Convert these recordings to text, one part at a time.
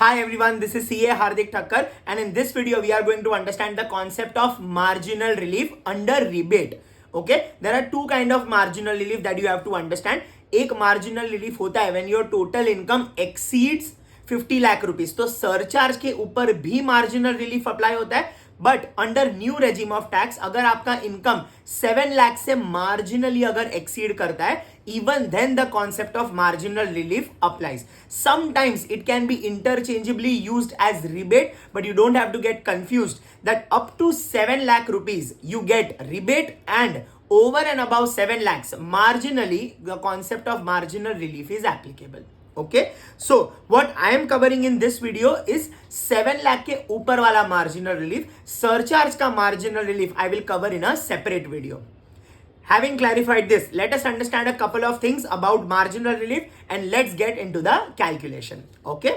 Hi everyone, this is CA Hardik Thakkar, and in this video we are going to understand the concept of marginal relief under rebate. Okay, there are two kind of marginal relief that you have to understand. एक marginal relief होता है when your total income exceeds 50 lakh rupees. तो surcharge के ऊपर भी marginal relief apply होता है, but under new regime of tax अगर आपका इनकम 7 लाख से मार्जिनली अगर एक्सीड करता है, even then the concept of marginal relief applies. Sometimes it can be interchangeably used as rebate, but you don't have to get confused that up to 7 lakh rupees you get rebate, and over and above 7 lakhs marginally the concept of marginal relief is applicable. Okay, so what I am covering in this video is 7 lakh के ऊपर वाला marginal relief. Surcharge का marginal relief I will cover in a separate video. Having clarified this, let us understand a couple of things about marginal relief and let's get into the calculation. Okay,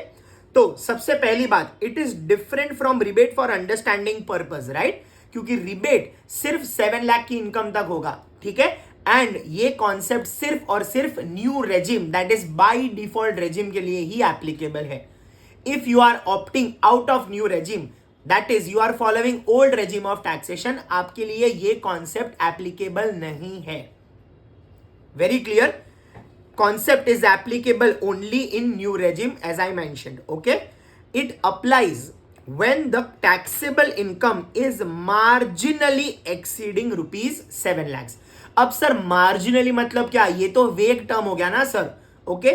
तो सबसे पहली बात, it is different from rebate for understanding purpose, right? क्योंकि rebate सिर्फ 7 लाख की income तक होगा, ठीक है, एंड ये कॉन्सेप्ट सिर्फ और सिर्फ new regime, that is by default regime के लिए ही एप्लीकेबल है. If you are opting out of new regime, that is you are following old regime of taxation, आपके लिए ये कॉन्सेप्ट एप्लीकेबल नहीं है. Very clear, concept is applicable only in new regime as I mentioned. Okay, it applies when the taxable income is marginally exceeding rupees 7 lakhs. अब sir marginally मतलब क्या? ये तो वेग टर्म हो गया ना सर. ओके,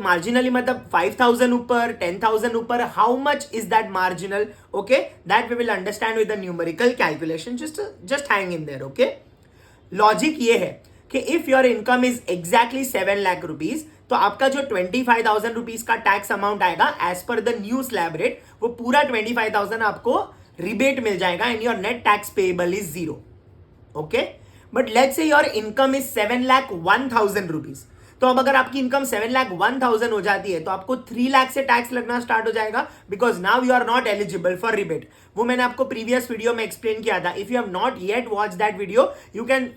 मार्जिनली मतलब 5,000 ऊपर, 10,000 ऊपर. How much is that marginal? Okay, that we will understand with the numerical calculation. Just hang in there. Okay, logic ये है कि if your income is exactly 7 lakh rupees, तो आपका जो 25,000 रुपीज का टैक्स अमाउंट आएगा as per the new slab rate, वो पूरा 25,000 आपको रिबेट मिल जाएगा and your net tax payable is 0. Okay, but let's say your income is 7,01,000 rupees. तो अब अगर आपकी इनकम 7,01,000 हो जाती है तो आपको 3 लाख से टैक्स लगना स्टार्ट हो जाएगा, because now you are not eligible for rebate. वो मैंने आपको प्रीवियस वीडियो में एक्सप्लेन किया था. If you have not yet watch that video, you can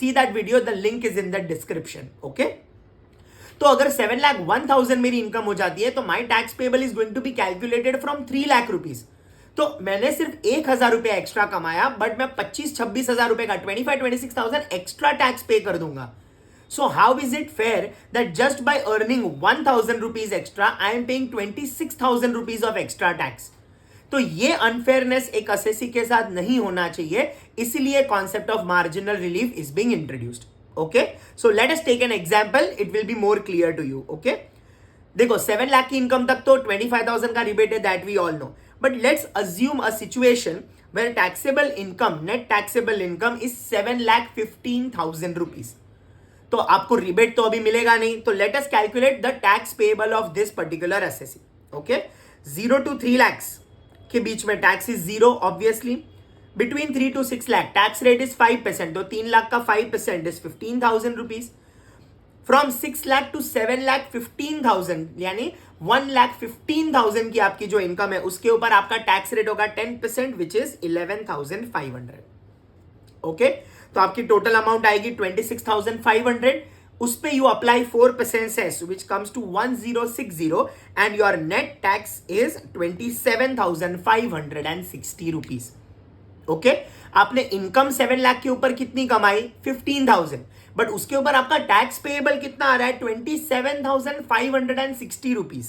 see that video, the link is in the description. Okay, तो अगर 7,01,000 मेरी इनकम हो जाती है तो my tax payable is going to be calculated from 3 lakh rupees. तो मैंने सिर्फ 1,000 रुपए एक्स्ट्रा कमाया, बट मैं 25,000-26,000 रुपए का 25,000-26,000 एक्स्ट्रा टैक्स पे कर दूंगा. So how is it fair that just by earning 1,000 rupees extra I am paying 26,000 rupees of extra tax? तो ये अनफेयरनेस एक असेसी के साथ नहीं होना चाहिए, इसलिए concept of marginal relief is being introduced. Okay, so let us take an example, it will be more clear to you. Okay, देखो 7 लाख की इनकम तक तो 25,000 का रिबेट है, that we all know, but let's assume a situation where taxable income, net taxable income is 7,15,000 rupees. तो आपको rebate तो अभी मिलेगा नहीं, तो let us calculate the tax payable of this particular assessee. Okay, 0 to 3 lakhs के बीच में tax is 0 obviously. Between 3 to 6 lakh, tax rate is 5%. तो 3 लाख का 5% is 15,000 rupees. From 6 lakh to 7 lakh 15,000, यानी 1,15,000 की आपकी जो इनकम है उसके ऊपर आपका टैक्स रेट होगा 10%, which is 11,500. ओके, तो आपकी टोटल अमाउंट आएगी 26,500. उस पे you apply 4% cess, which comes to 1,060, and your net tax is 27,560 rupees. Okay, आपने इनकम 7 लाख के ऊपर कितनी कमाई? 15,000, बट उसके ऊपर आपका टैक्स पेएबल कितना आ रहा है? 27,560 रुपीज.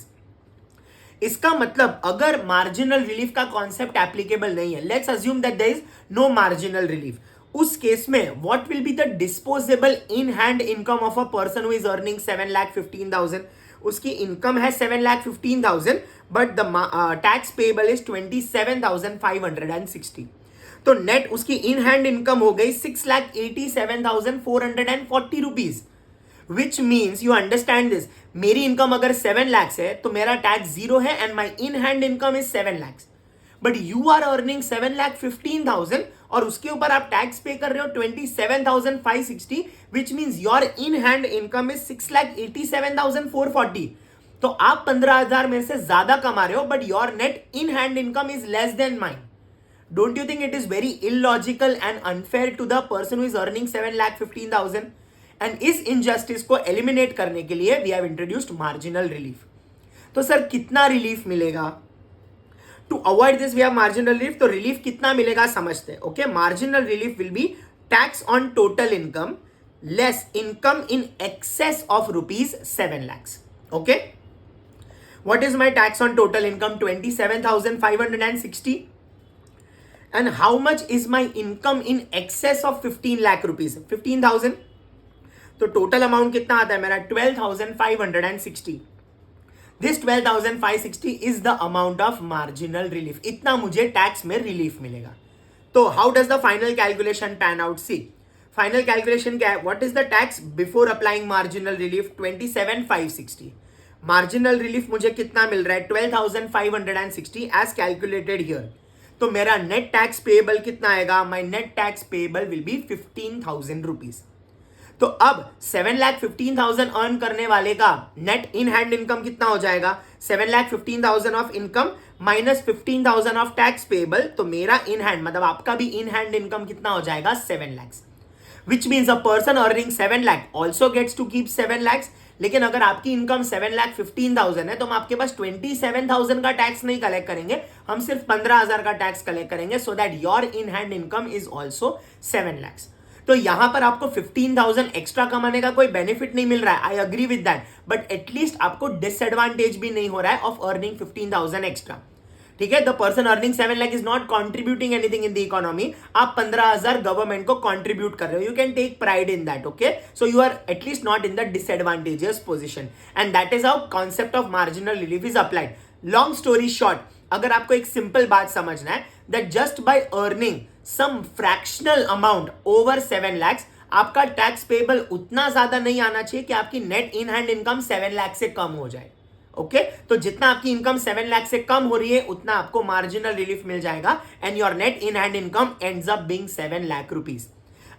इसका मतलब अगर मार्जिनल रिलीफ का कॉन्सेप्ट एप्लीकेबल नहीं है, let's assume that there is no marginal relief, उस केस में what will be the disposable in hand income of a person who is earning 7,15,000? उसकी इनकम है 7,15,000, but the tax payable is 27,560. तो net उसकी इन hand income हो गई 6,87,440 rupees, which means you understand this. मेरी इनकम अगर 7 lakhs है तो मेरा टैक्स 0 है and my in hand income is 7 lakhs. But you are earning 7,15,000 और उसके ऊपर आप टैक्स पे कर रहे हो 27,560, which means your in hand income is 6,87,440. तो आप 15,000 में से ज्यादा कमा रहे हो, but your net in hand income is less than mine. Don't you think it is very illogical and unfair to the person who is earning 7,15,000? And इस injustice को eliminate करने के लिए we have introduced marginal relief. तो sir कितना relief मिलेगा? To avoid this we have marginal relief. तो relief कितना मिलेगा समझते हैं. Okay, marginal relief will be tax on total income less income in excess of ₹7 lakhs. Okay, what is my tax on total income? 27,560. And how much is my income in excess of 15 lakh rupees? 15,000. तो total amount कितना आता है मेरा? 12,560. This 12,560 is the amount of marginal relief. इतना मुझे tax में relief मिलेगा. तो how does the final calculation pan out? See, final calculation क्या है? What is the tax before applying marginal relief? 27,560. Marginal relief मुझे कितना मिल रहा है? 12,560 एज कैलकुलेटेड हियर. तो मेरा नेट टैक्स पेएबल कितना आएगा? My net tax payable will be 15,000 rupees. तो अब 7,15,000 अर्न करने वाले का नेट इन हैंड इनकम कितना हो जाएगा? 7,15,000 of income minus 15,000 of tax payable. तो मेरा इन हैंड मतलब आपका भी इन हैंड इनकम कितना हो जाएगा? 7 lakhs. Which means a person earning 7 lakh also gets to keep 7 lakhs. लेकिन अगर आपकी इनकम 7,15,000 है तो हम आपके पास 27,000 का टैक्स नहीं कलेक्ट करेंगे, हम सिर्फ 15,000 का टैक्स कलेक्ट करेंगे, so that your in hand income is also 7 lakhs. तो यहां पर आपको 15,000 एक्स्ट्रा कमाने का कोई बेनिफिट नहीं मिल रहा है. I agree with that, but at least आपको डिसएडवांटेज भी नहीं हो रहा है ऑफ अर्निंग 15,000 एक्स्ट्रा. ठीक है, the person earning 7 lakh is not contributing anything in the economy. आप 15,000 गवर्नमेंट को कॉन्ट्रीब्यूट कर रहे हो. You can take pride in that. Okay, so you are atleast not in the disadvantageous position, and that is how concept of marginal relief is applied. Long story short, अगर आपको एक simple बात समझना है, that just by earning some fractional amount over 7 lakhs आपका tax payable उतना ज्यादा नहीं आना चाहिए कि आपकी नेट इन हैंड इनकम 7 lakh से कम हो जाए. ओके, तो जितना आपकी इनकम 7 lakh से कम हो रही है उतना आपको मार्जिनल रिलीफ मिल जाएगा, and your net in hand income ends up being 7 lakh rupees.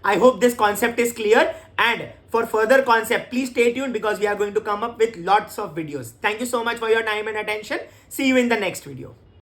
I hope this concept is clear, and for further concept please stay tuned because we are going to come up with lots of videos. Thank you so much for your time and attention. See you in the next video.